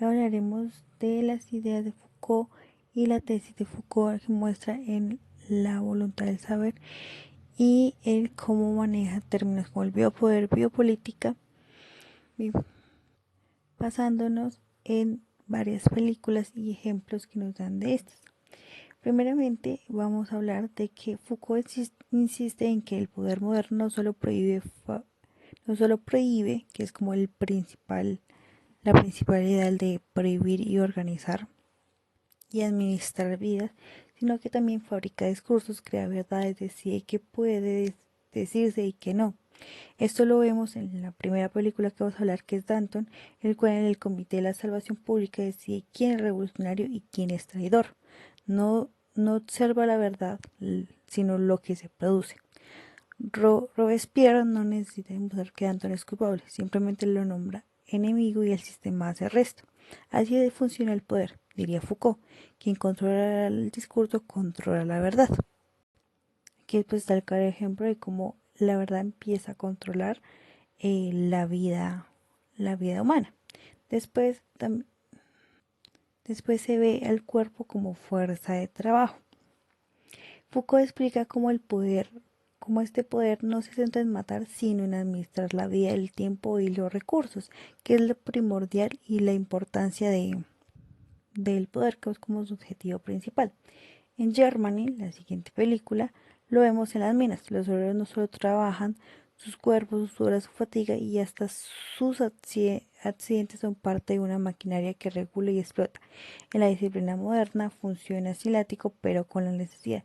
Hoy hablaremos de las ideas de Foucault y la tesis de Foucault que muestra en la voluntad del saber y el cómo maneja términos como el biopoder, biopolítica, basándonos en varias películas y ejemplos que nos dan de estas. Primeramente vamos a hablar de que Foucault insiste en que el poder moderno no solo prohíbe, que es como la principal ideal de prohibir y organizar y administrar vidas, sino que también fabrica discursos, crea verdades, decide qué puede decirse y qué no. Esto lo vemos en la primera película que vamos a hablar, que es Danton, el cual en el Comité de la Salvación Pública decide quién es revolucionario y quién es traidor. No observa la verdad, sino lo que se produce. Robespierre no necesita demostrar que Danton es culpable, simplemente lo nombra enemigo y el sistema hace el resto. Así funciona el poder, diría Foucault. Quien controla el discurso controla la verdad. Aquí pues está el claro ejemplo de cómo la verdad empieza a controlar la vida humana. Después se ve al cuerpo como fuerza de trabajo. Foucault explica cómo este poder no se centra en matar, sino en administrar la vida, el tiempo y los recursos, que es lo primordial y la importancia del poder, que es como su objetivo principal. En Germany, la siguiente película, lo vemos en las minas. Los obreros no solo trabajan, sus cuerpos, sus horas, su fatiga y hasta sus accidentes son parte de una maquinaria que regula y explota. En la disciplina moderna funciona asilático, pero con la necesidad.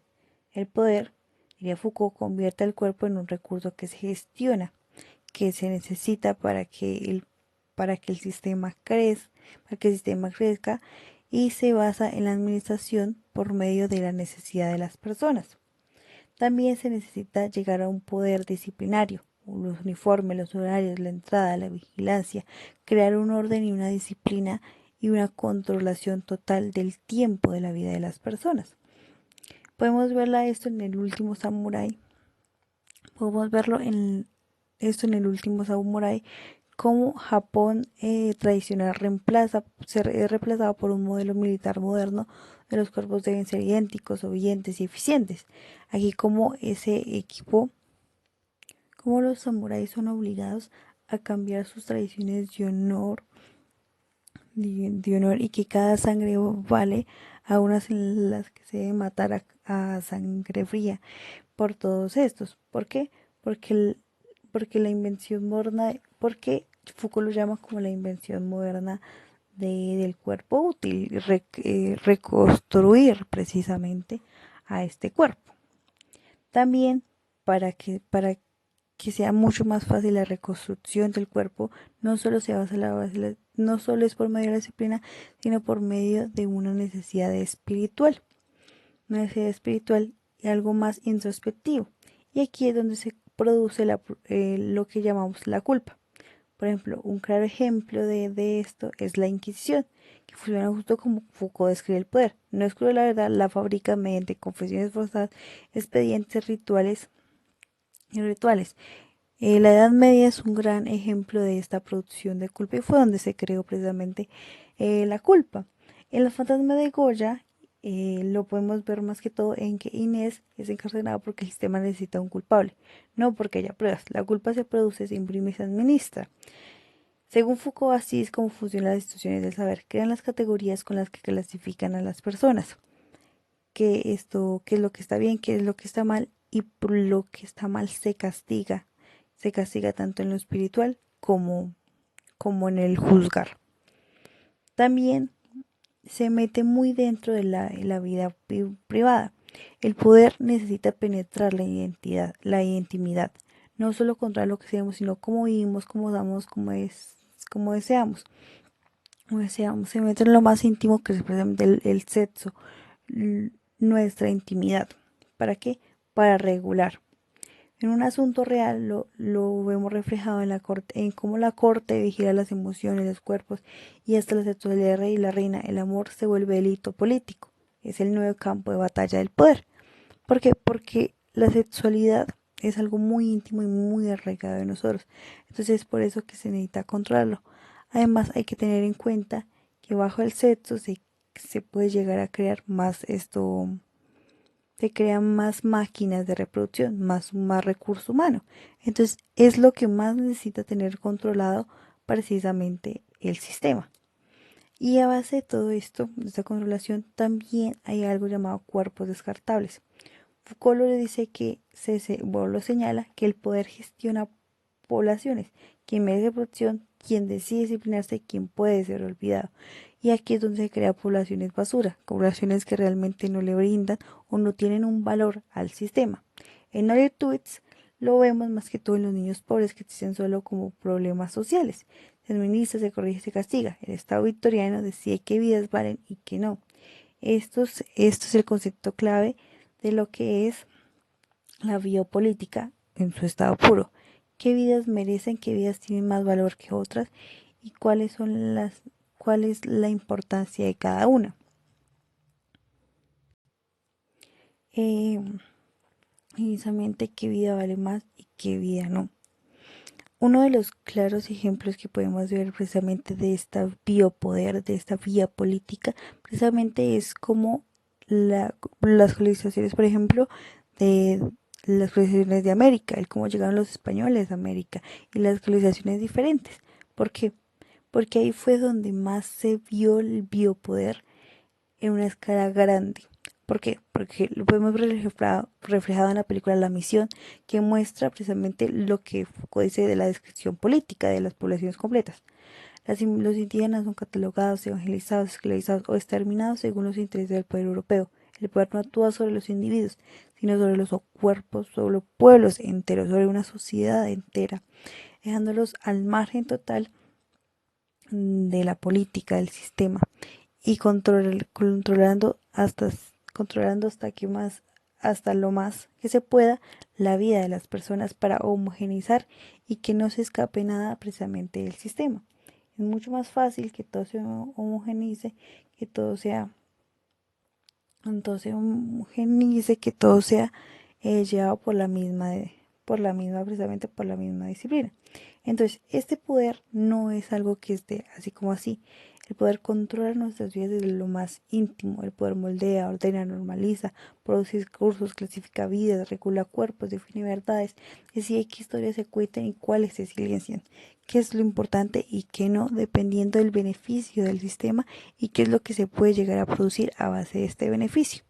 El poder, diría Foucault, convierte al cuerpo en un recurso que se gestiona, que se necesita para que el sistema crezca y se basa en la administración por medio de la necesidad de las personas. También se necesita llegar a un poder disciplinario, los uniformes, los horarios, la entrada, la vigilancia, crear un orden y una disciplina y una controlación total del tiempo de la vida de las personas. Podemos verla esto en el último samurái. Podemos verlo en el último samurái, cómo Japón tradicional es reemplazado por un modelo militar moderno de los cuerpos deben ser idénticos, obedientes y eficientes. Aquí como los samuráis son obligados a cambiar sus tradiciones de honor y que cada sangre vale a unas en las que se debe matar a sangre fría por todos estos. ¿Por qué? Porque la invención moderna, porque Foucault lo llama como la invención moderna del cuerpo útil, reconstruir precisamente a este cuerpo. También para que sea mucho más fácil la reconstrucción del cuerpo, no solo no solo es por medio de la disciplina, sino por medio de una necesidad espiritual y algo más introspectivo. Y aquí es donde se produce lo que llamamos la culpa. Por ejemplo, un claro ejemplo de esto es la Inquisición, que funciona justo como Foucault describe el poder. No excluye la verdad, la fabrica mediante confesiones forzadas, expedientes rituales y rituales. La Edad Media es un gran ejemplo de esta producción de culpa y fue donde se creó precisamente la culpa. En Los fantasmas de Goya lo podemos ver más que todo en que Inés es encarcelada porque el sistema necesita un culpable, no porque haya pruebas. La culpa se produce, se imprime y se administra. Según Foucault, así es como funcionan las instituciones del saber. Crean las categorías con las que clasifican a las personas. Qué es lo que está bien, qué es lo que está mal, y por lo que está mal se castiga. Se castiga tanto en lo espiritual como en el juzgar. También se mete muy dentro de la vida privada. El poder necesita penetrar la intimidad, no solo controlar lo que hacemos, sino cómo vivimos, cómo damos, cómo deseamos. Se mete en lo más íntimo, que es precisamente el sexo, nuestra intimidad. ¿Para qué? Para regular. En un asunto real lo vemos reflejado en la corte, en cómo la corte vigila las emociones, los cuerpos y hasta la sexualidad del rey y la reina. El amor se vuelve delito político. Es el nuevo campo de batalla del poder. ¿Por qué? Porque la sexualidad es algo muy íntimo y muy arraigado de nosotros. Entonces es por eso que se necesita controlarlo. Además hay que tener en cuenta que bajo el sexo se puede llegar a crear más se crean más máquinas de reproducción, más recurso humano. Entonces es lo que más necesita tener controlado precisamente el sistema. Y a base de todo esto, de esta controlación, también hay algo llamado cuerpos descartables. Foucault le dice que, lo señala, que el poder gestiona poblaciones, quien merece protección, quien decide disciplinarse, quien puede ser olvidado. Y aquí es donde se crean poblaciones basura, poblaciones que realmente no le brindan o no tienen un valor al sistema. En Oliver Twist lo vemos más que todo en los niños pobres que existen solo como problemas sociales. Se administra, se corrige, se castiga. El Estado victoriano decide qué vidas valen y qué no. Esto es el concepto clave de lo que es la biopolítica en su estado puro. ¿Qué vidas merecen, qué vidas tienen más valor que otras y cuál es la importancia de cada una? Eh, Precisamente qué vida vale más y qué vida no. Uno de los claros ejemplos que podemos ver precisamente de esta biopoder, de esta vía política, precisamente es como las colonizaciones, por ejemplo, de las colonizaciones de América, el cómo llegaron los españoles a América y las colonizaciones diferentes. ¿Por qué? Porque ahí fue donde más se vio el biopoder en una escala grande. ¿Por qué? Porque lo podemos ver reflejado en la película La Misión, que muestra precisamente lo que Foucault dice de la descripción política de las poblaciones completas. Los indígenas son catalogados, evangelizados, esclavizados o exterminados según los intereses del poder europeo. El poder no actúa sobre los individuos, sino sobre los cuerpos, sobre los pueblos enteros, sobre una sociedad entera, dejándolos al margen total de la política, del sistema y controlando hasta lo más que se pueda la vida de las personas para homogeneizar y que no se escape nada precisamente del sistema. Es mucho más fácil que todo se homogenice, que todo sea, entonces homogenice, que todo sea llevado precisamente por la misma disciplina. Entonces, este poder no es algo que esté así como así. El poder controla nuestras vidas desde lo más íntimo. El poder moldea, ordena, normaliza, produce discursos, clasifica vidas, regula cuerpos, define verdades, decide qué historias se cuentan y cuáles se silencian, qué es lo importante y qué no, dependiendo del beneficio del sistema y qué es lo que se puede llegar a producir a base de este beneficio.